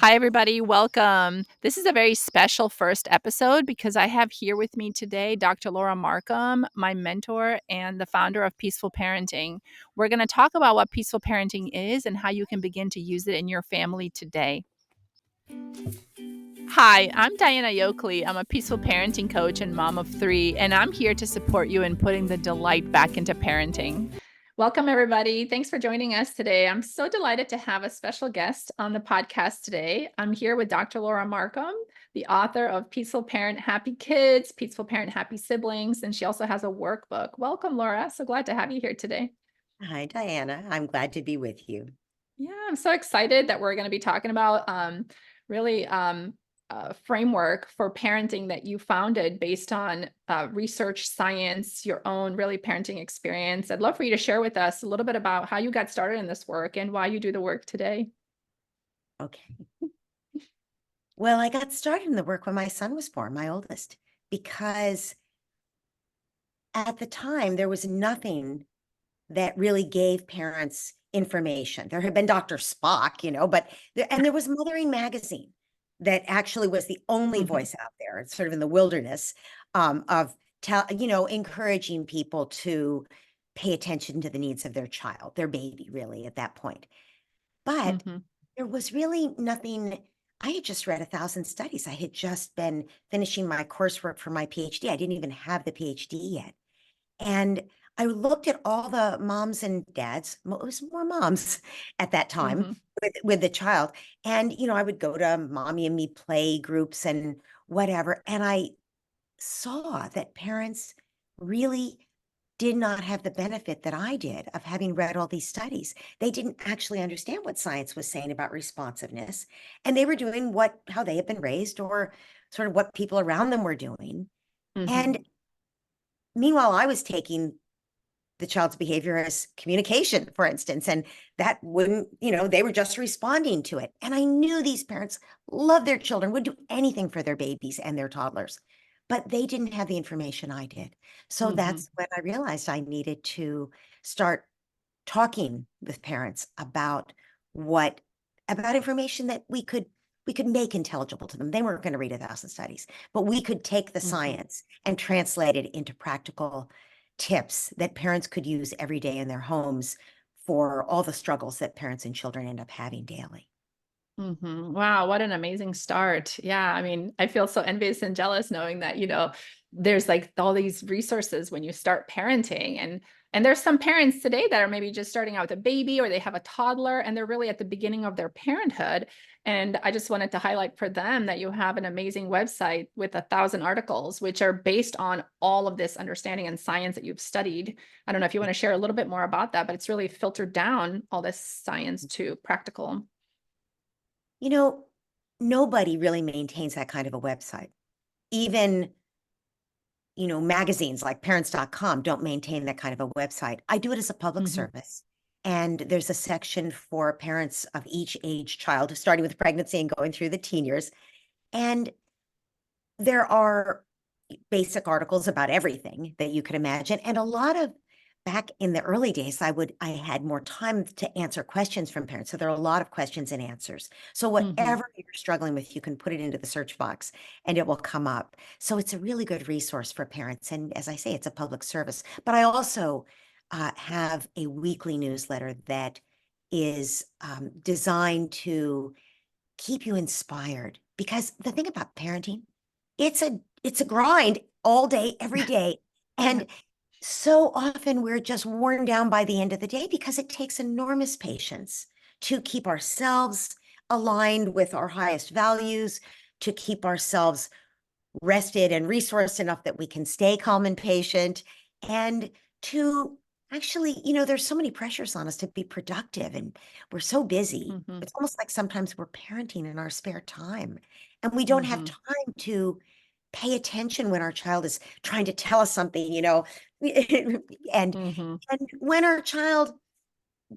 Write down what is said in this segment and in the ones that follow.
Hi, everybody. Welcome. This is a very special first episode because I have here with me today Dr. Laura Markham, my mentor and the founder of Peaceful Parenting. We're going to talk about what peaceful parenting is and how you can begin to use it in your family today. Hi, I'm Diana Yoakley. I'm a peaceful parenting coach and mom of three, and I'm here to support you in putting the delight back into parenting. Welcome, everybody. Thanks for joining us today. I'm so delighted to have a special guest on the podcast today. I'm here with Dr. Laura Markham, the author of Peaceful Parent, Happy Kids, Peaceful Parent, Happy Siblings, and she also has a workbook. Welcome, Laura. So glad to have you here today. Hi, Diana. I'm glad to be with you. Yeah, I'm so excited that we're going to be talking about really a framework for parenting that you founded based on research, science, your own really parenting experience. I'd love for you to share with us a little bit about how you got started in this work and why you do the work today. Okay. Well, I got started in the work when my son was born, my oldest, because at the time there was nothing that really gave parents information. There had been Dr. Spock, and there was Mothering Magazine that actually was the only voice out there. It's sort of in the wilderness of encouraging people to pay attention to the needs of their child, their baby, really, at that point. But there was really nothing. I had just read 1,000 studies. I had just been finishing my coursework for my PhD. I didn't even have the PhD yet. And I looked at all the moms and dads, it was more moms at that time with the child. And, I would go to mommy and me play groups and whatever. And I saw that parents really did not have the benefit that I did of having read all these studies. They didn't actually understand what science was saying about responsiveness, and they were doing how they had been raised or sort of what people around them were doing. And meanwhile, I was taking the child's behavior as communication, for instance, and that wouldn't, they were just responding to it. And I knew these parents love their children, would do anything for their babies and their toddlers, but they didn't have the information I did. So that's when I realized I needed to start talking with parents about information that we could make intelligible to them. They weren't going to read 1,000 studies, but we could take the science and translate it into practical tips that parents could use every day in their homes for all the struggles that parents and children end up having daily. Wow, what an amazing start. Yeah, I mean, I feel so envious and jealous knowing that, there's like all these resources when you start parenting and there's some parents today that are maybe just starting out with a baby or they have a toddler and they're really at the beginning of their parenthood. And I just wanted to highlight for them that you have an amazing website with 1,000 articles, which are based on all of this understanding and science that you've studied. I don't know if you want to share a little bit more about that, but it's really filtered down all this science to practical. Nobody really maintains that kind of a website. Even, magazines like parents.com don't maintain that kind of a website. I do it as a public service. And there's a section for parents of each age child, starting with pregnancy and going through the teen years. And there are basic articles about everything that you could imagine. And a lot of back in the early days, I had more time to answer questions from parents. So there are a lot of questions and answers. So whatever you're struggling with, you can put it into the search box and it will come up. So it's a really good resource for parents. And as I say, it's a public service. But I also have a weekly newsletter that is designed to keep you inspired. Because the thing about parenting, it's a grind all day, every day. And so often we're just worn down by the end of the day because it takes enormous patience to keep ourselves aligned with our highest values, to keep ourselves rested and resourced enough that we can stay calm and patient, and to actually, there's so many pressures on us to be productive and we're so busy. It's almost like sometimes we're parenting in our spare time and we don't have time to pay attention when our child is trying to tell us something, and when our child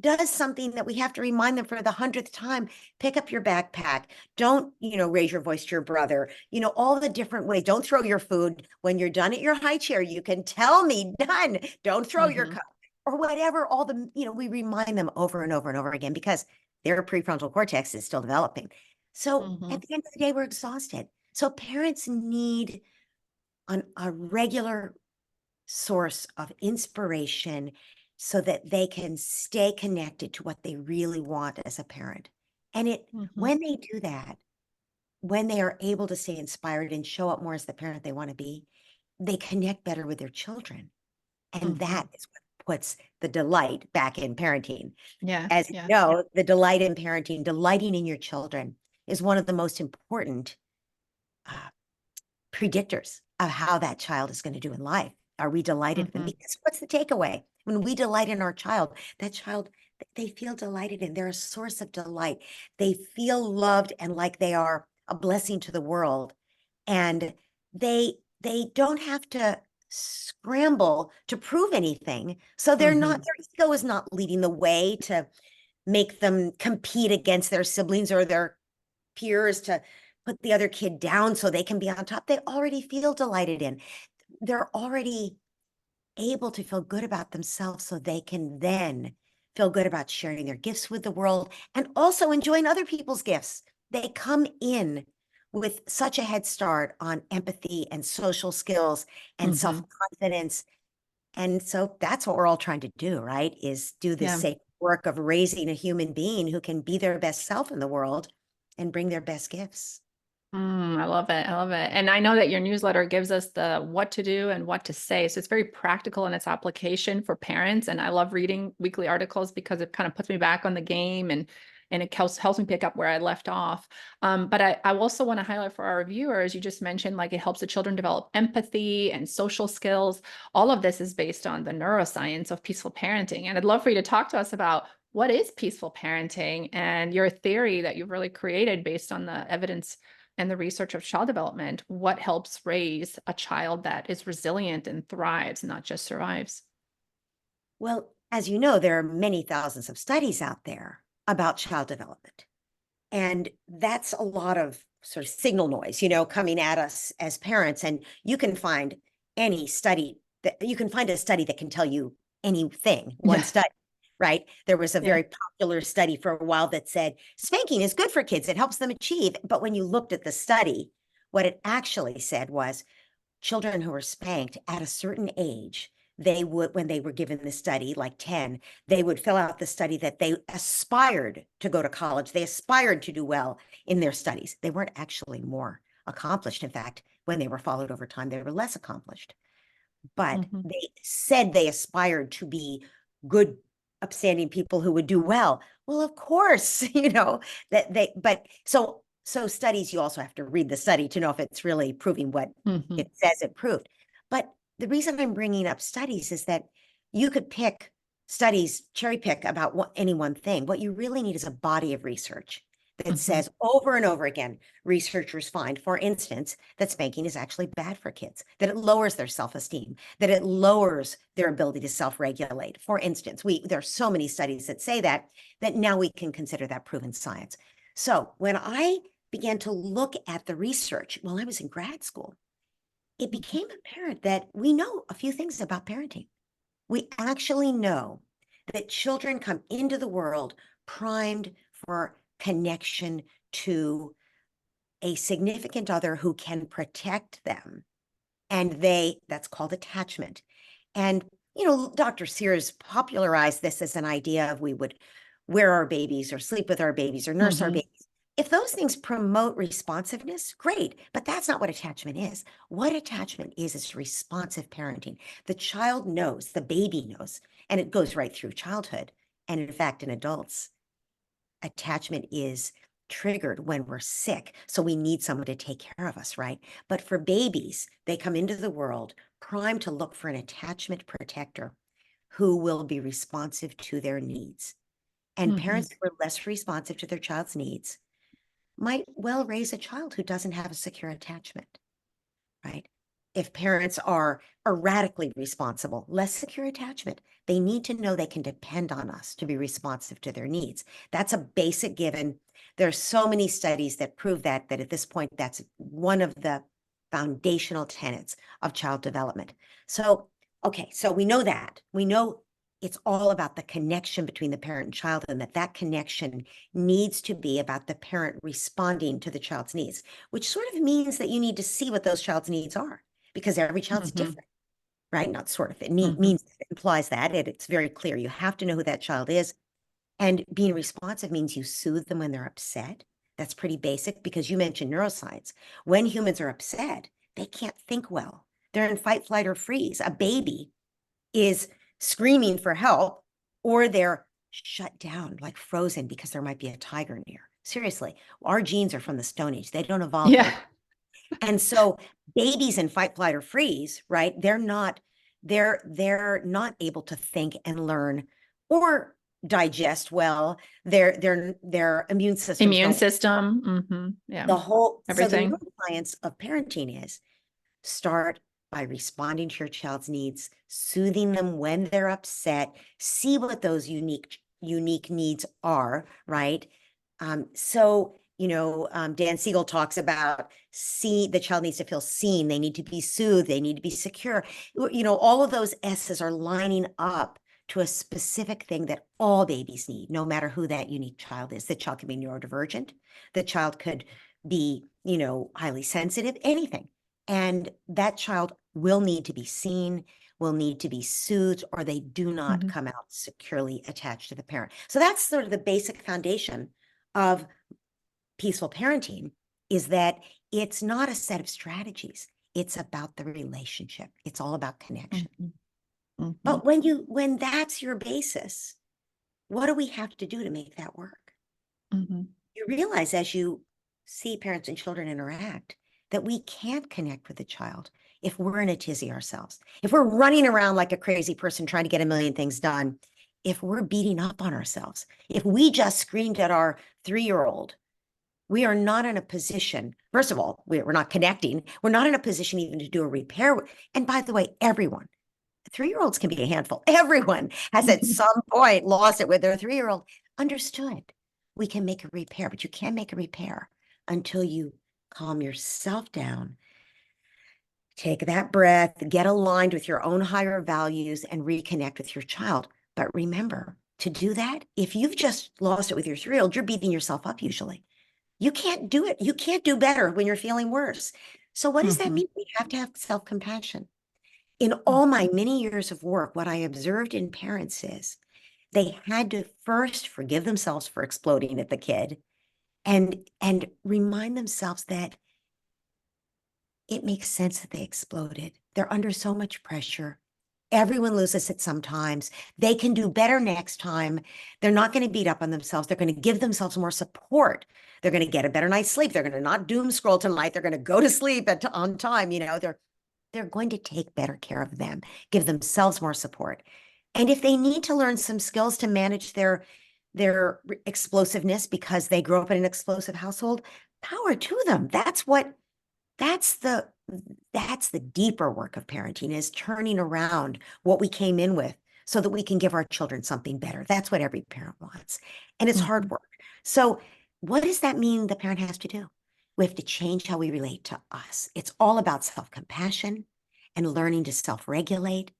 does something that we have to remind them for the 100th time, pick up your backpack. Don't, raise your voice to your brother, all the different ways. Don't throw your food when you're done at your high chair. You can tell me done. Don't throw your cup or whatever. All the, we remind them over and over and over again because their prefrontal cortex is still developing. So Hmm. at the end of the day, we're exhausted. So parents need a regular source of inspiration so that they can stay connected to what they really want as a parent. And Hmm. when they do that, when they are able to stay inspired and show up more as the parent they want to be, they connect better with their children. And Hmm. that is what puts the delight back in parenting. Yeah. As you Yeah. know, the delight in parenting, delighting in your children is one of the most important uh, predictors of how that child is going to do in life. Are we delighted in them? Hmm. Because what's the takeaway? When we delight in our child, that child, they feel delighted in. They're a source of delight. They feel loved and like they are a blessing to the world. And they don't have to scramble to prove anything. So they're not, Hmm. their ego is not leading the way to make them compete against their siblings or their peers to put the other kid down so they can be on top. They already feel delighted in. They're already able to feel good about themselves so they can then feel good about sharing their gifts with the world and also enjoying other people's gifts. They come in with such a head start on empathy and social skills and Hmm. self-confidence. And so that's what we're all trying to do, right? Is do the Yeah. sacred work of raising a human being who can be their best self in the world and bring their best gifts. I love it. I love it. And I know that your newsletter gives us the what to do and what to say. So it's very practical in its application for parents. And I love reading weekly articles because it kind of puts me back on the game and it helps me pick up where I left off. But I also want to highlight for our viewers, you just mentioned like it helps the children develop empathy and social skills. All of this is based on the neuroscience of peaceful parenting. And I'd love for you to talk to us about what is peaceful parenting and your theory that you've really created based on the evidence and the research of child development, what helps raise a child that is resilient and thrives, not just survives. Well, as you know, there are many thousands of studies out there about child development. And that's a lot of sort of signal noise, coming at us as parents. And you can find any study that you can find a study that can tell you anything, one Yeah. study, right? There was a Yeah. very popular study for a while that said spanking is good for kids, it helps them achieve. But when you looked at the study, what it actually said was children who were spanked at a certain age, they would, when they were given the study, like 10, they would fill out the study that they aspired to go to college. They aspired to do well in their studies. They weren't actually more accomplished. In fact, when they were followed over time, they were less accomplished. But Hmm. they said they aspired to be good, upstanding people who would do well. Well, of course, but so studies, you also have to read the study to know if it's really proving what Hmm. it says it proved. But the reason I'm bringing up studies is that you could pick studies, cherry pick about any one thing. What you really need is a body of research that Hmm. says over and over again, researchers find, for instance, that spanking is actually bad for kids, that it lowers their self-esteem, that it lowers their ability to self-regulate. For instance, there are so many studies that say that now we can consider that proven science. So when I began to look at the research while I was in grad school, it became apparent that we know a few things about parenting. We actually know that children come into the world primed for connection to a significant other who can protect them. And that's called attachment. And, Dr. Sears popularized this as an idea of we would wear our babies or sleep with our babies or nurse our Hmm. babies. If those things promote responsiveness, great, but that's not what attachment is. What attachment is responsive parenting. The child knows, the baby knows, and it goes right through childhood. And in fact, in adults, attachment is triggered when we're sick. So we need someone to take care of us, right? But for babies, they come into the world primed to look for an attachment protector who will be responsive to their needs. And Hmm. parents who are less responsive to their child's needs might well raise a child who doesn't have a secure attachment, right? If parents are erratically responsible, less secure attachment, they need to know they can depend on us to be responsive to their needs. That's a basic given. There are so many studies that prove that at this point, that's one of the foundational tenets of child development. So, okay, so we know that. We know it's all about the connection between the parent and child, and that connection needs to be about the parent responding to the child's needs, which sort of means that you need to see what those child's needs are, because every child's different, right? Not sort of, it means, it implies that it's very clear. You have to know who that child is. And being responsive means you soothe them when they're upset. That's pretty basic, because you mentioned neuroscience. When humans are upset, they can't think well. They're in fight, flight, or freeze. A baby is screaming for help, or they're shut down, like frozen, because there might be a tiger near. Seriously, our genes are from the Stone Age. They don't evolve Yeah. very. And so babies in fight, flight, or freeze, right? They're not able to think and learn or digest well. Their immune systems Immune don't. system. Yeah. So the Everything. neuroscience of parenting is start by responding to your child's needs, soothing them when they're upset, see what those unique needs are, right? Dan Siegel talks about the child needs to feel seen, they need to be soothed, they need to be secure. All of those S's are lining up to a specific thing that all babies need, no matter who that unique child is. The child can be neurodivergent, the child could be, highly sensitive, anything. And that child will need to be seen, will need to be soothed, or they do not come out securely attached to the parent. So that's sort of the basic foundation of peaceful parenting, is that it's not a set of strategies. It's about the relationship. It's all about connection. But when that's your basis, what do we have to do to make that work? You realize, as you see parents and children interact, that we can't connect with the child if we're in a tizzy ourselves, if we're running around like a crazy person trying to get a million things done, if we're beating up on ourselves, if we just screamed at our 3-year-old, we are not in a position. First of all, we're not connecting. We're not in a position even to do a repair. And by the way, everyone, 3-year-olds can be a handful. Everyone has at some point lost it with their 3-year-old. Understood. We can make a repair, but you can't make a repair until you calm yourself down, take that breath, get aligned with your own higher values, and reconnect with your child. But remember, to do that, if you've just lost it with your 3-year-old, you're beating yourself up usually. You can't do it. You can't do better when you're feeling worse. So what does that mean? We have to have self-compassion. In all my many years of work, what I observed in parents is they had to first forgive themselves for exploding at the kid, and remind themselves that it makes sense that they exploded. They're under so much pressure. Everyone loses it sometimes. They can do better next time. They're not going to beat up on themselves. They're going to give themselves more support. They're going to get a better night's sleep. They're going to not doom scroll tonight. They're going to go to sleep on time. They're going to take better care of them, give themselves more support. And if they need to learn some skills to manage their explosiveness because they grew up in an explosive household, power to them. That's the deeper work of parenting, is turning around what we came in with so that we can give our children something better. That's what every parent wants. And it's hard work. So what does that mean the parent has to do? We have to change how we relate to us. It's all about self-compassion and learning to self-regulate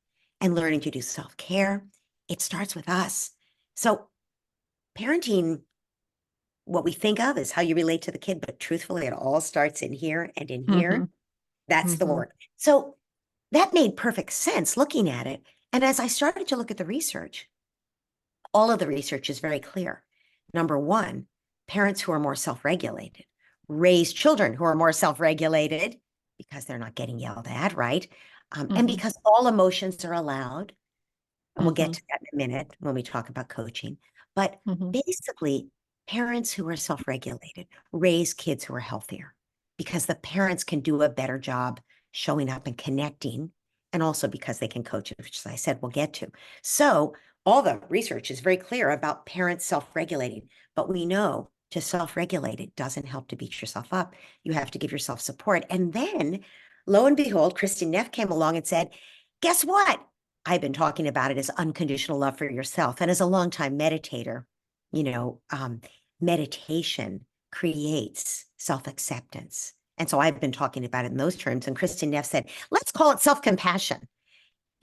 and learning to do self-care. It starts with us. So parenting, what we think of is how you relate to the kid, but truthfully, it all starts in here and in here. That's the work. So that made perfect sense looking at it. And as I started to look at the research, all of the research is very clear. Number one, parents who are more self-regulated raise children who are more self-regulated because they're not getting yelled at, right? And because all emotions are allowed. And we'll get to that in a minute when we talk about coaching. But basically, parents who are self-regulated raise kids who are healthier, because the parents can do a better job showing up and connecting, and also because they can coach it, which, as I said, we'll get to. So all the research is very clear about parents self-regulating, but we know to self-regulate, it doesn't help to beat yourself up. You have to give yourself support. And then, lo and behold, Kristin Neff came along and said, guess what? I've been talking about it as unconditional love for yourself. And as a longtime meditator, meditation creates self-acceptance. And so I've been talking about it in those terms. And Kristin Neff said, let's call it self-compassion.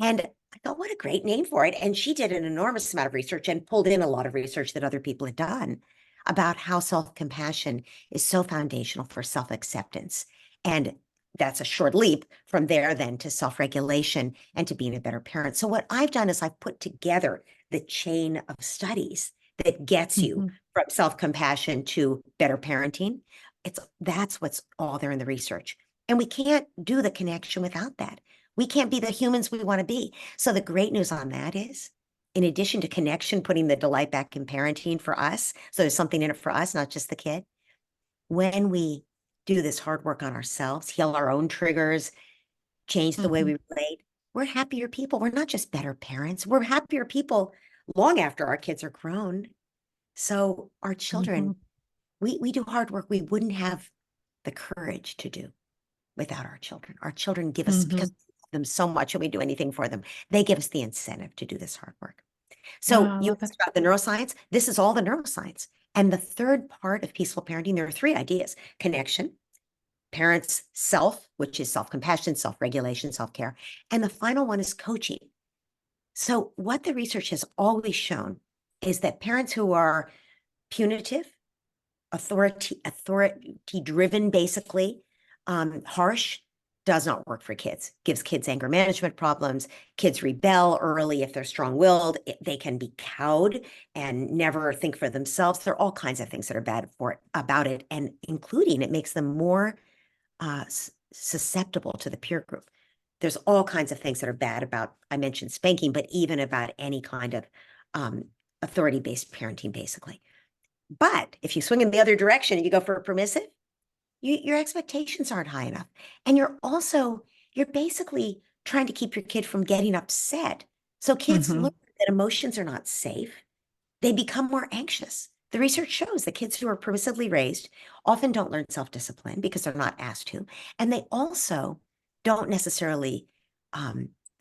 And I thought, what a great name for it. And she did an enormous amount of research and pulled in a lot of research that other people had done about how self-compassion is so foundational for self-acceptance. And that's a short leap from there then to self-regulation and to being a better parent. So what I've done is I've put together the chain of studies that gets you Mhm. from self-compassion to better parenting. That's what's all there in the research. And we can't do the connection without that. We can't be the humans we want to be. So the great news on that is, in addition to connection, putting the delight back in parenting for us, so there's something in it for us, not just the kid. When we do this hard work on ourselves, heal our own triggers, change the way Mhm. we relate, we're happier people. We're not just better parents. We're happier people long after our kids are grown. So our children, Mhm. we do hard work we wouldn't have the courage to do without our children. Our children give us, because Mhm. we love them so much and we do anything for them, they give us the incentive to do this hard work. So Wow, I you love it. asked about the neuroscience. This is all the neuroscience. And the third part of peaceful parenting, there are three ideas: connection, parents' self, which is self-compassion, self-regulation, self-care. And the final one is coaching. So what the research has always shown is that parents who are punitive, authority driven, basically, harsh, does not work for kids. Gives kids anger management problems. Kids rebel early if they're strong-willed. They can be cowed and never think for themselves. There are all kinds of things that are bad about it, and including it makes them more susceptible to the peer group. There's all kinds of things that are bad about, I mentioned spanking, but even about any kind of authority-based parenting, basically. But if you swing in the other direction and you go for a permissive, your expectations aren't high enough. And you're basically trying to keep your kid from getting upset. So kids learn Mhm. that emotions are not safe. They become more anxious. The research shows that kids who are permissively raised often don't learn self-discipline because they're not asked to. And they also don't necessarily,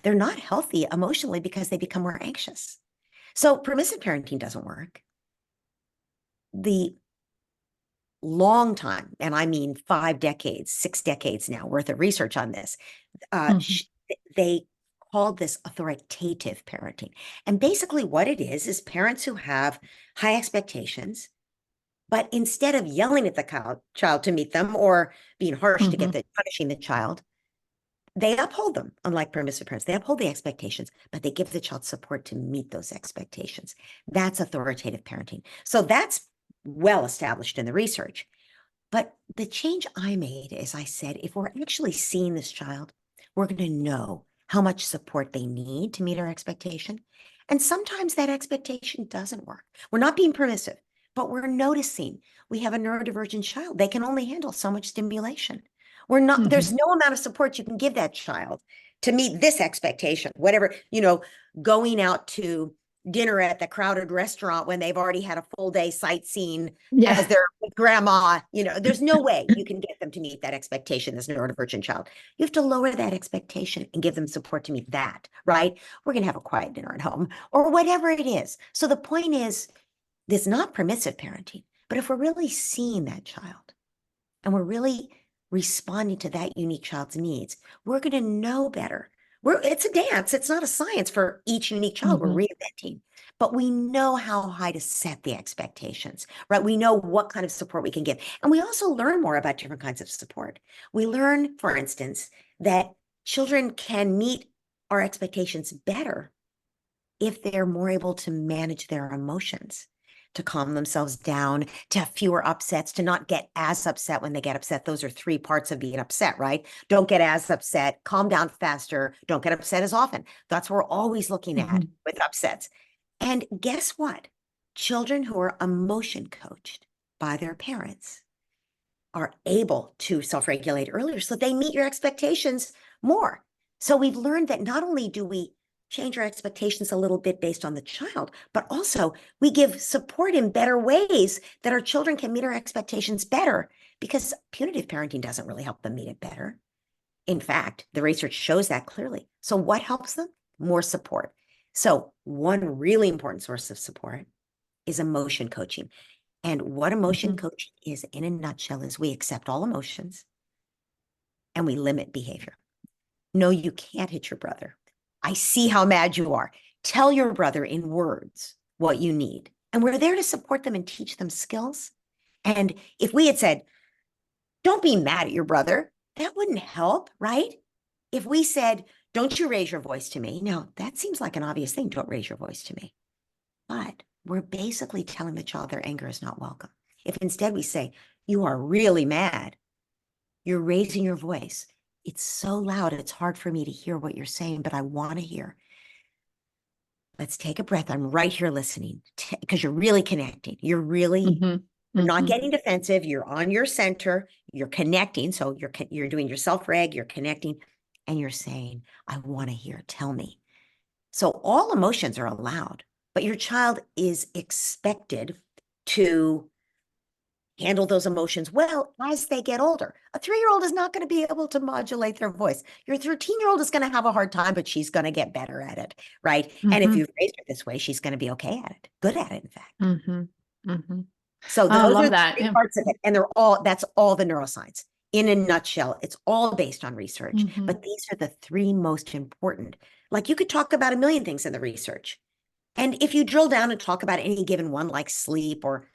they're not healthy emotionally because they become more anxious. So permissive parenting doesn't work. The long time, and I mean 5 decades, 6 decades now worth of research on this, Mhm. they called this authoritative parenting. And basically what it is parents who have high expectations, but instead of yelling at the child to meet them or being harsh to get Mhm. the punishing the child, they uphold them. Unlike permissive parents, they uphold the expectations, but they give the child support to meet those expectations. That's authoritative parenting. So that's well established in the research. But the change I made is I said, if we're actually seeing this child, we're going to know how much support they need to meet our expectation. And sometimes that expectation doesn't work. We're not being permissive, but we're noticing we have a neurodivergent child. They can only handle so much stimulation. There's Mhm. no amount of support you can give that child to meet this expectation, whatever, going out to dinner at the crowded restaurant when they've already had a full day sightseeing as Yeah. their grandma, there's no way you can get them to meet that expectation as a neurodivergent child. You have to lower that expectation and give them support to meet that, right? We're going to have a quiet dinner at home or whatever it is. So the point is, this is not permissive parenting, but if we're really seeing that child and we're really responding to that unique child's needs, we're going to know better. It's a dance. It's not a science for each unique child we're Mhm. reinventing, but we know how high to set the expectations, right? We know what kind of support we can give. And we also learn more about different kinds of support. We learn, for instance, that children can meet our expectations better if they're more able to manage their emotions, to calm themselves down, to have fewer upsets, to not get as upset when they get upset. Those are three parts of being upset, right? Don't get as upset, calm down faster, don't get upset as often. That's what we're always looking at Mhm. with upsets. And guess what? Children who are emotion coached by their parents are able to self-regulate earlier so they meet your expectations more. So we've learned that not only do we change our expectations a little bit based on the child, but also we give support in better ways that our children can meet our expectations better, because punitive parenting doesn't really help them meet it better. In fact, the research shows that clearly. So what helps them? More support. So one really important source of support is emotion coaching. And what emotion Mhm. coaching is, in a nutshell, is we accept all emotions and we limit behavior. No, you can't hit your brother. I see how mad you are. Tell your brother in words what you need. And we're there to support them and teach them skills. And if we had said, don't be mad at your brother, that wouldn't help, right? If we said, don't you raise your voice to me. Now, that seems like an obvious thing. Don't raise your voice to me. But we're basically telling the child their anger is not welcome. If instead we say, you are really mad, you're raising your voice. It's so loud, it's hard for me to hear what you're saying, but I want to hear. Let's take a breath. I'm right here listening because you're really connecting. You're not getting defensive. You're on your center. You're connecting. So you're doing your self-reg, you're connecting, and you're saying, I want to hear, tell me. So all emotions are allowed, but your child is expected to handle those emotions well as they get older. A 3-year-old is not going to be able to modulate their voice. Your 13-year-old is going to have a hard time, but she's going to get better at it, right? And if you've raised her this way, she's going to be okay at it, good at it, in fact. So I those are love the that. three Yeah. parts of it. And that's all the neuroscience. In a nutshell, it's all based on research, but these are the three most important. Like you could talk about a million things in the research. And if you drill down and talk about any given one, like sleep or,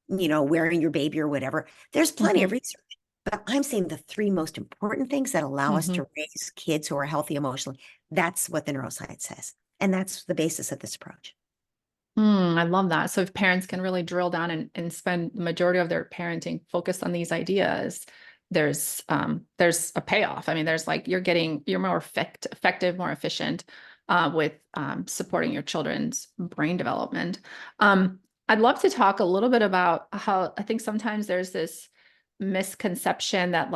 wearing your baby or whatever, there's plenty of research. But I'm saying the three most important things that allow us to raise kids who are healthy emotionally, that's what the neuroscience says. And that's the basis of this approach. I love that. So if parents can really drill down and spend the majority of their parenting focused on these ideas, there's a payoff. I mean, there's like you're more effective, more efficient with supporting your children's brain development. I'd love to talk a little bit about how I think sometimes there's this misconception that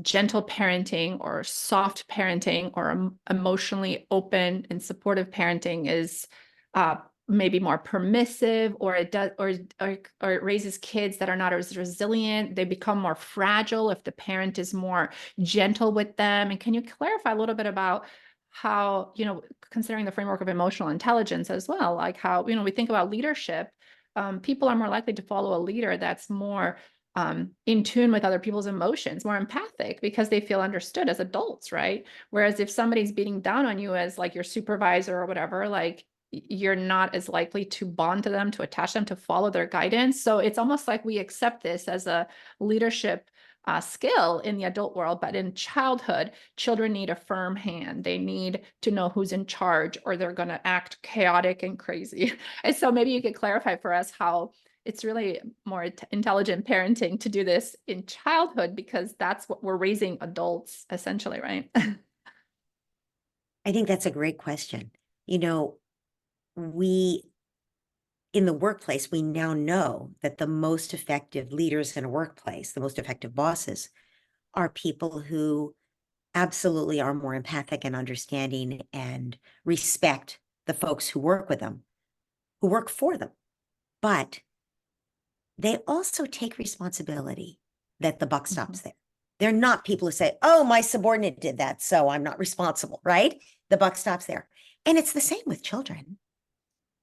gentle parenting or soft parenting or emotionally open and supportive parenting is uh, maybe more permissive, or it does, or it raises kids that are not as resilient. They become more fragile if the parent is more gentle with them. And can you clarify a little bit about how, considering the framework of emotional intelligence as well, like how, we think about leadership, people are more likely to follow a leader that's more in tune with other people's emotions, more empathic because they feel understood as adults, right? Whereas if somebody's beating down on you as like your supervisor or whatever, like you're not as likely to bond to them, to attach them, to follow their guidance. So it's almost like we accept this as a leadership skill in the adult world, but in childhood, children need a firm hand. They need to know who's in charge, or they're going to act chaotic and crazy. And so maybe you could clarify for us how it's really more intelligent parenting to do this in childhood, because that's what we're raising adults essentially, right? I think that's a great question. We in the workplace, we now know that the most effective leaders in a workplace, the most effective bosses, are people who absolutely are more empathic and understanding and respect the folks who work with them, who work for them. But they also take responsibility that the buck stops there. They're not people who say, oh, my subordinate did that, so I'm not responsible, right? The buck stops there. And it's the same with children.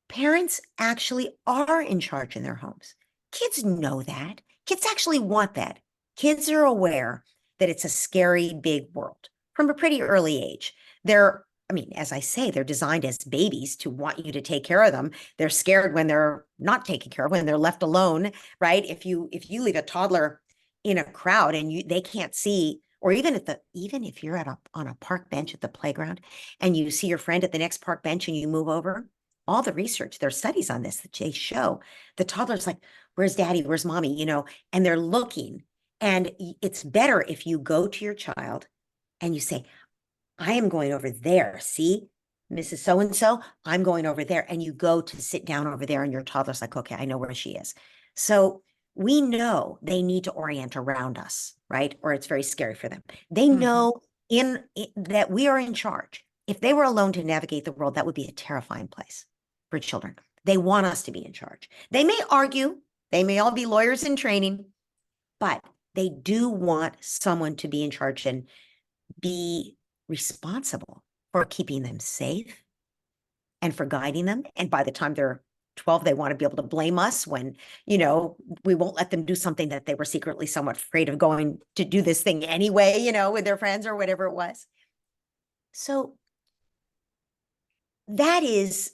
Parents actually are in charge in their homes. Kids know that. Kids actually want that. Kids are aware that it's a scary, big world from a pretty early age. As I say, they're designed as babies to want you to take care of them. They're scared when they're not taken care of, when they're left alone, right? If you leave a toddler in a crowd and they can't see, or even if you're on a park bench at the playground and you see your friend at the next park bench and you move over, all the research, there are studies on this that they show the toddler's like, where's daddy? Where's mommy? And they're looking. And it's better if you go to your child and you say, I am going over there. See, Mrs. So-and-so, I'm going over there. And you go to sit down over there and your toddler's like, okay, I know where she is. So we know they need to orient around us, right? Or it's very scary for them. They know that we are in charge. If they were alone to navigate the world, that would be a terrifying place for children. They want us to be in charge. They may argue, they may all be lawyers in training, but they do want someone to be in charge and be responsible for keeping them safe and for guiding them. And by the time they're 12, they want to be able to blame us when, we won't let them do something that they were secretly somewhat afraid of going to do this thing anyway, with their friends or whatever it was. So that is,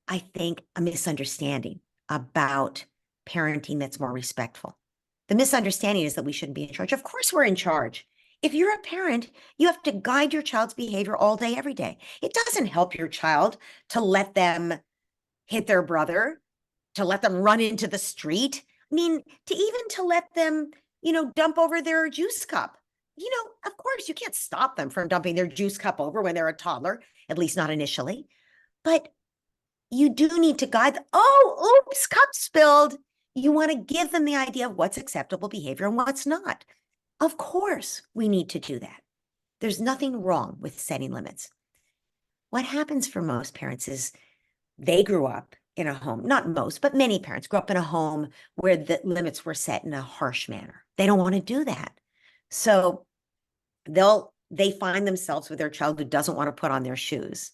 I think, a misunderstanding about parenting that's more respectful. The misunderstanding is that we shouldn't be in charge. Of course, we're in charge. If you're a parent, you have to guide your child's behavior all day, every day. It doesn't help your child to let them hit their brother, to let them run into the street. I mean, to let them, dump over their juice cup. Of course, you can't stop them from dumping their juice cup over when they're a toddler, at least not initially. But you do need to guide them. Oh, oops, cup spilled. You want to give them the idea of what's acceptable behavior and what's not. Of course, we need to do that. There's nothing wrong with setting limits. What happens for most parents is they grew up in a home, not most, but many parents grew up in a home where the limits were set in a harsh manner. They don't want to do that. So they find themselves with their child who doesn't want to put on their shoes.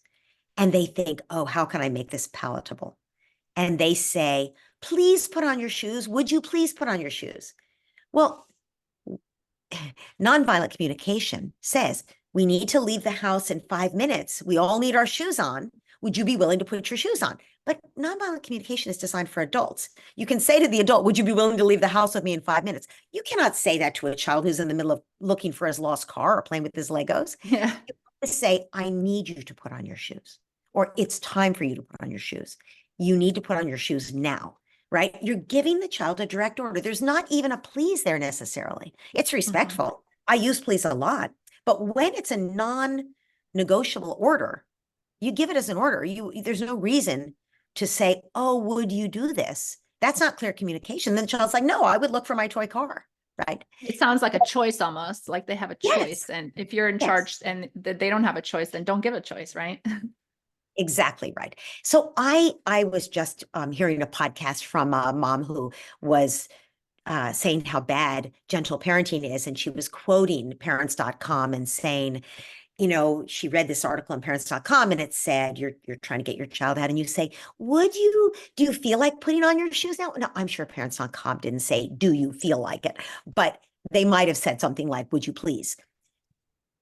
And they think, oh, how can I make this palatable? And they say, please put on your shoes. Would you please put on your shoes? Well, nonviolent communication says we need to leave the house in 5 minutes. We all need our shoes on. Would you be willing to put your shoes on? But nonviolent communication is designed for adults. You can say to the adult, would you be willing to leave the house with me in 5 minutes? You cannot say that to a child who's in the middle of looking for his lost car or playing with his Legos. Yeah. You have to say, I need you to put on your shoes, or it's time for you to put on your shoes. You need to put on your shoes now, right? You're giving the child a direct order. There's not even a please there necessarily. It's respectful. I use please a lot, but when it's a non-negotiable order, you give it as an order. There's no reason to say, oh, would you do this? That's not clear communication. Then the child's like, no, I would look for my toy car, right? It sounds like a choice almost, like they have a choice. Yes. And if you're in Yes. charge and they don't have a choice, then don't give a choice, right? Exactly right. So I was just hearing a podcast from a mom who was saying how bad gentle parenting is. And she was quoting parents.com and saying, she read this article on parents.com and it said, you're trying to get your child out and you say, do you feel like putting on your shoes now? No, I'm sure parents.com didn't say, do you feel like it? But they might have said something like, would you please?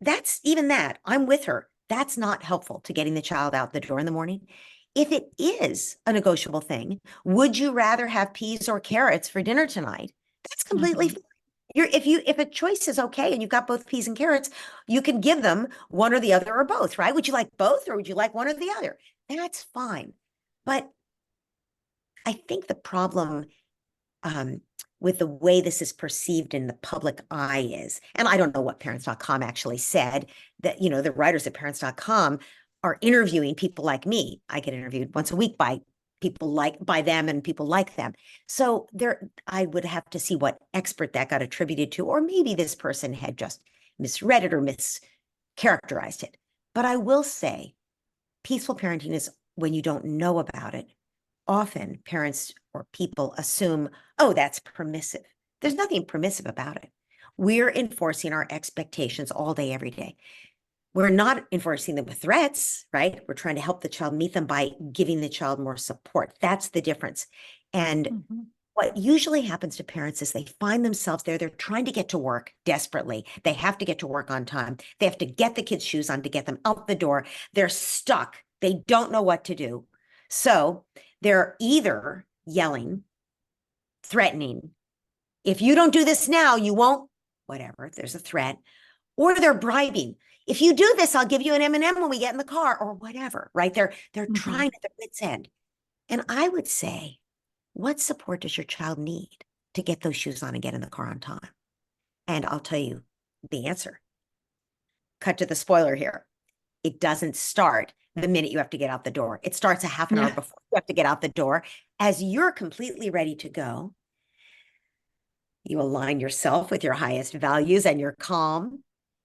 I'm with her. That's not helpful to getting the child out the door in the morning. If it is a negotiable thing, would you rather have peas or carrots for dinner tonight? That's completely fine. If a choice is okay and you've got both peas and carrots, you can give them one or the other or both, right? Would you like both or would you like one or the other? That's fine. But I think the problem with the way this is perceived in the public eye is, and I don't know what parents.com actually said, that, the writers at parents.com are interviewing people like me. I get interviewed once a week by them and people like them. So I would have to see what expert that got attributed to, or maybe this person had just misread it or mischaracterized it. But I will say peaceful parenting is when you don't know about it. Often parents or people assume, oh, that's permissive. There's nothing permissive about it. We're enforcing our expectations all day, every day. We're not enforcing them with threats, right? We're trying to help the child meet them by giving the child more support. That's the difference. And what usually happens to parents is they find themselves there. They're trying to get to work desperately. They have to get to work on time. They have to get the kids' shoes on to get them out the door. They're stuck. They don't know what to do. So they're either yelling, threatening, if you don't do this now, you won't, whatever, there's a threat, or they're bribing. If you do this, I'll give you an M&M when we get in the car, or whatever, right? They're trying at their wits' end. And I would say, what support does your child need to get those shoes on and get in the car on time? And I'll tell you the answer. Cut to the spoiler here. It doesn't start the minute you have to get out the door. It starts a half an hour before you have to get out the door. As you're completely ready to go, you align yourself with your highest values and you're calm.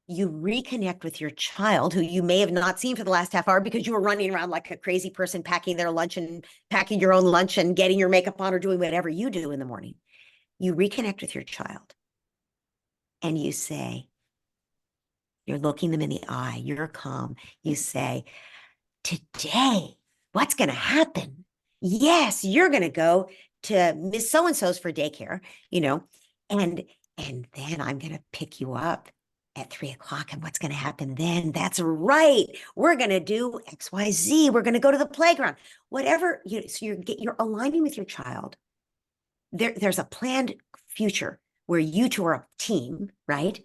You reconnect with your child who you may have not seen for the last half hour because you were running around like a crazy person, packing their lunch and packing your own lunch and getting your makeup on or doing whatever you do in the morning. You reconnect with your child and you say, you're looking them in the eye, you're calm. You say, today, what's going to happen? Yes, you're going to go to Miss So-and-so's for daycare, and then I'm going to pick you up at 3 o'clock. And what's going to happen then? That's right. We're going to do XYZ. We're going to go to the playground, whatever. So you're aligning with your child. There's a planned future where you two are a team, right?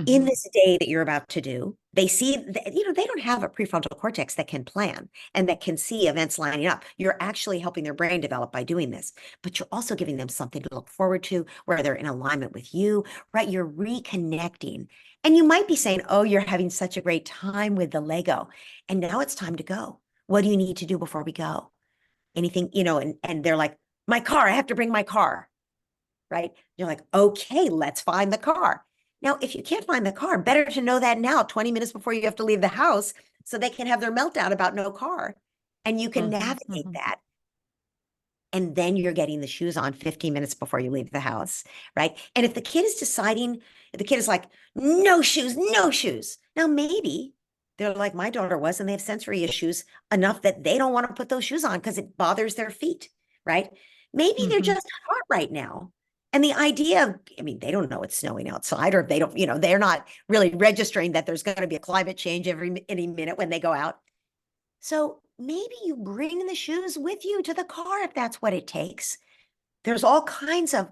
In this day that you're about to do, they see that, they don't have a prefrontal cortex that can plan and that can see events lining up. You're actually helping their brain develop by doing this, but you're also giving them something to look forward to where they're in alignment with you, right? You're reconnecting. And you might be saying, oh, you're having such a great time with the Lego. And now it's time to go. What do you need to do before we go? Anything, and they're like, my car, I have to bring my car, right? You're like, okay, let's find the car. Now, if you can't find the car, better to know that now, 20 minutes before you have to leave the house, so they can have their meltdown about no car. And you can navigate that. And then you're getting the shoes on 15 minutes before you leave the house, right? And if the kid is deciding, if the kid is like, no shoes, no shoes. Now, maybe they're like my daughter was, and they have sensory issues enough that they don't want to put those shoes on because it bothers their feet, right? Maybe they're just hot right now. And the idea of, they don't know it's snowing outside, or if they don't, they're not really registering that there's going to be a climate change any minute when they go out. So maybe you bring the shoes with you to the car if that's what it takes. There's all kinds of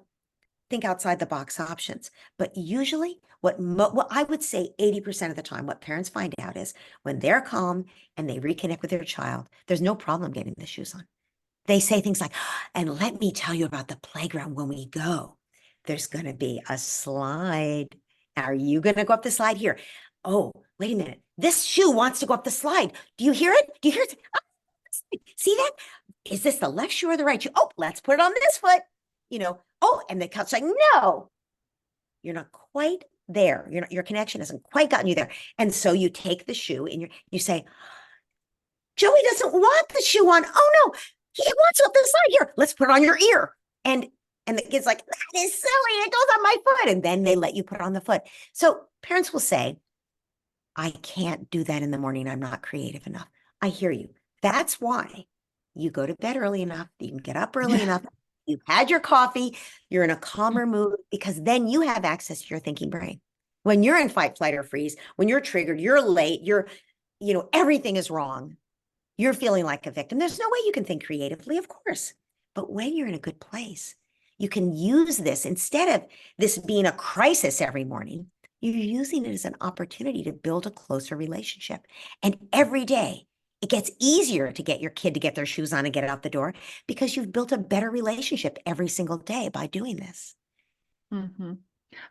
think outside the box options. But usually what I would say 80% of the time, what parents find out is when they're calm and they reconnect with their child, there's no problem getting the shoes on. They say things like, and let me tell you about the playground when we go. There's going to be a slide. Are you going to go up the slide here? Oh, wait a minute. This shoe wants to go up the slide. Do you hear it? Do you hear it? Oh, see that? Is this the left shoe or the right shoe? Oh, let's put it on this foot. Oh, and the couch like, no, you're not quite there. Your connection hasn't quite gotten you there. And so you take the shoe and you say, Joey doesn't want the shoe on. Oh no, he wants it up the side here. Let's put it on your ear. And the kid's like, that is silly. It goes on my foot. And then they let you put it on the foot. So parents will say, I can't do that in the morning. I'm not creative enough. I hear you. That's why you go to bed early enough. You can get up early enough. You've had your coffee. You're in a calmer mood, because then you have access to your thinking brain. When you're in fight, flight, or freeze, when you're triggered, you're late, everything is wrong. You're feeling like a victim. There's no way you can think creatively, of course. But when you're in a good place, you can use this instead of this being a crisis every morning. You're using it as an opportunity to build a closer relationship. And every day, it gets easier to get your kid to get their shoes on and get out the door, because you've built a better relationship every single day by doing this.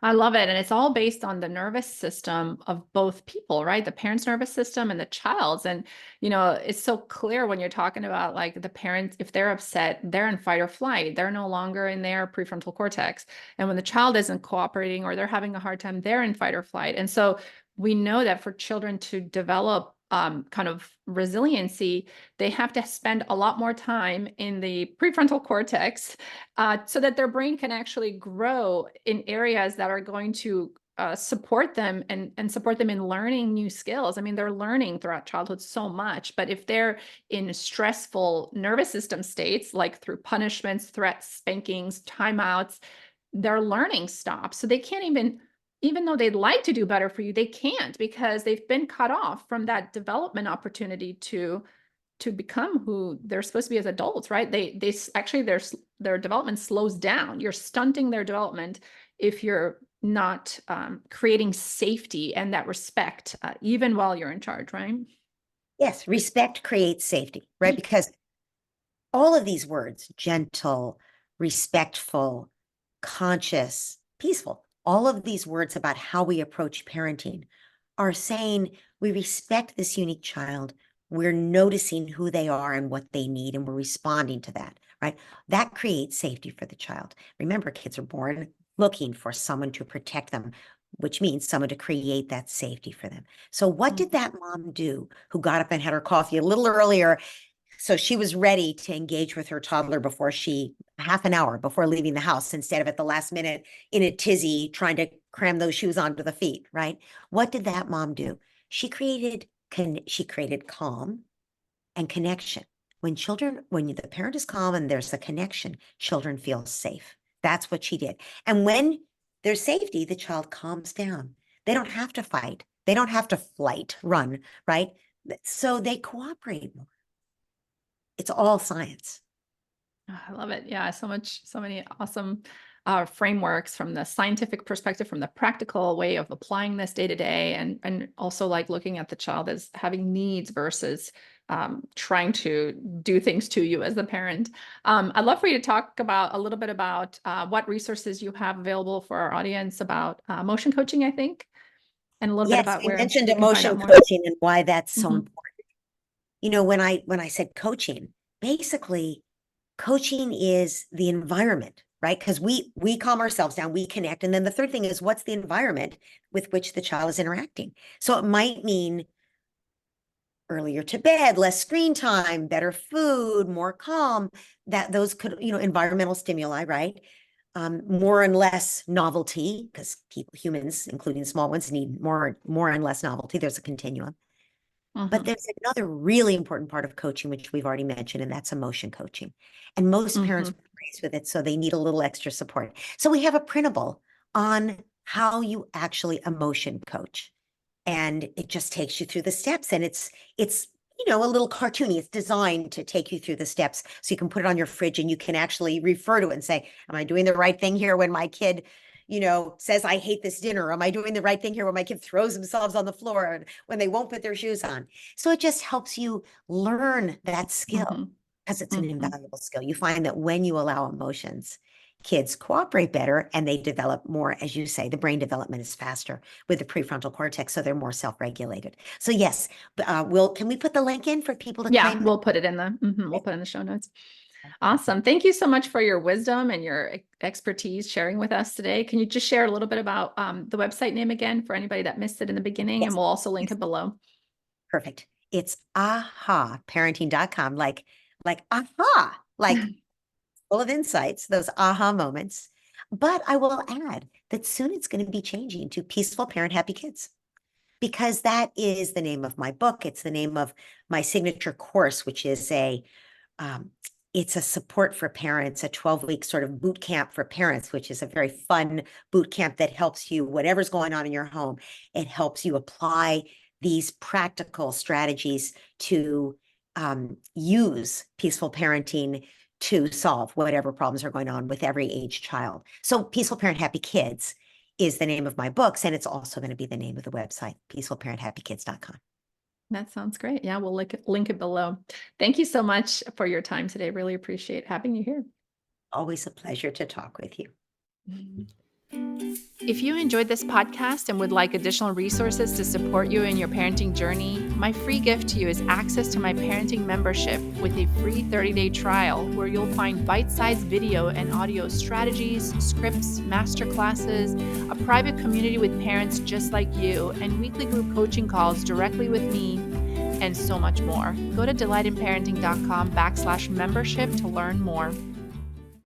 I love it. And it's all based on the nervous system of both people, right? The parent's nervous system and the child's. And, it's so clear when you're talking about like the parents, if they're upset, they're in fight or flight, they're no longer in their prefrontal cortex. And when the child isn't cooperating or they're having a hard time, they're in fight or flight. And so we know that for children to develop kind of resiliency, they have to spend a lot more time in the prefrontal cortex so that their brain can actually grow in areas that are going to support them and support them in learning new skills. They're learning throughout childhood so much, but if they're in stressful nervous system states, like through punishments, threats, spankings, timeouts, their learning stops. So they can't even though they'd like to do better for you, they can't, because they've been cut off from that development opportunity to become who they're supposed to be as adults, right? They actually their development slows down. You're stunting their development if you're not creating safety and that respect, even while you're in charge, right? Yes, respect creates safety, right? Because all of these words, gentle, respectful, conscious, peaceful, all of these words about how we approach parenting are saying we respect this unique child. We're noticing who they are and what they need, and we're responding to that, right? That creates safety for the child. Remember, kids are born looking for someone to protect them, which means someone to create that safety for them. So what did that mom do who got up and had her coffee a little earlier? So she was ready to engage with her toddler half an hour before leaving the house, instead of at the last minute in a tizzy trying to cram those shoes onto the feet, right? What did that mom do? She created calm and connection. When the parent is calm and there's a connection, children feel safe. That's what she did. And when there's safety, the child calms down. They don't have to fight. They don't have to run, right? So they cooperate more. It's all science. Oh, I love it. Yeah, so many awesome frameworks from the scientific perspective, from the practical way of applying this day to day, and also like looking at the child as having needs versus trying to do things to you as the parent. I'd love for you to talk about a little bit about what resources you have available for our audience about motion coaching, I think, and a little bit Yes, about we where mentioned they can find out emotion more. coaching and why that's so Mhm, important. When I said coaching, basically coaching is the environment, right? Because we calm ourselves down, we connect. And then the third thing is, what's the environment with which the child is interacting? So it might mean earlier to bed, less screen time, better food, more calm, that those could, environmental stimuli, right? More and less novelty, because humans, including small ones, need more and less novelty. There's a continuum. But mhm, there's another really important part of coaching, which we've already mentioned, and that's emotion coaching. And most parents mhm, are raised with it, so they need a little extra support. So we have a printable on how you actually emotion coach. And it just takes you through the steps. And it's a little cartoony. It's designed to take you through the steps. So you can put it on your fridge and you can actually refer to it and say, am I doing the right thing here when my kid says, I hate this dinner? Am I doing the right thing here when my kid throws themselves on the floor and when they won't put their shoes on? So it just helps you learn that skill mhm, because it's an mhm. invaluable skill. You find that when you allow emotions, kids cooperate better and they develop more, as you say, the brain development is faster with the prefrontal cortex, so they're more self-regulated. So yes, can we put the link in for people to Yeah, claim that? we'll put it in we'll put it in the show notes. Awesome. Thank you so much for your wisdom and your expertise sharing with us today. Can you just share a little bit about the website name again for anybody that missed it in the beginning? And Yes, we'll also link yes, it below. perfect. It's ahaparenting.com, like aha, like full of insights, those aha moments. But I will add that soon it's going to be changing to Peaceful Parent Happy Kids, because that is the name of my book. It's the name of my signature course, which is um, it's a support for parents, a 12-week sort of boot camp for parents, which is a very fun boot camp that helps you, whatever's going on in your home, it helps you apply these practical strategies to use peaceful parenting to solve whatever problems are going on with every age child. So Peaceful Parent Happy Kids is the name of my books, and it's also going to be the name of the website, peacefulparenthappykids.com. That sounds great. Yeah, we'll link it below. Thank you so much for your time today. Really appreciate having you here. Always a pleasure to talk with you. If you enjoyed this podcast and would like additional resources to support you in your parenting journey, my free gift to you is access to my parenting membership with a free 30-day trial where you'll find bite-sized video and audio strategies, scripts, masterclasses, a private community with parents just like you, and weekly group coaching calls directly with me, and so much more. Go to delightinparenting.com/membership to learn more.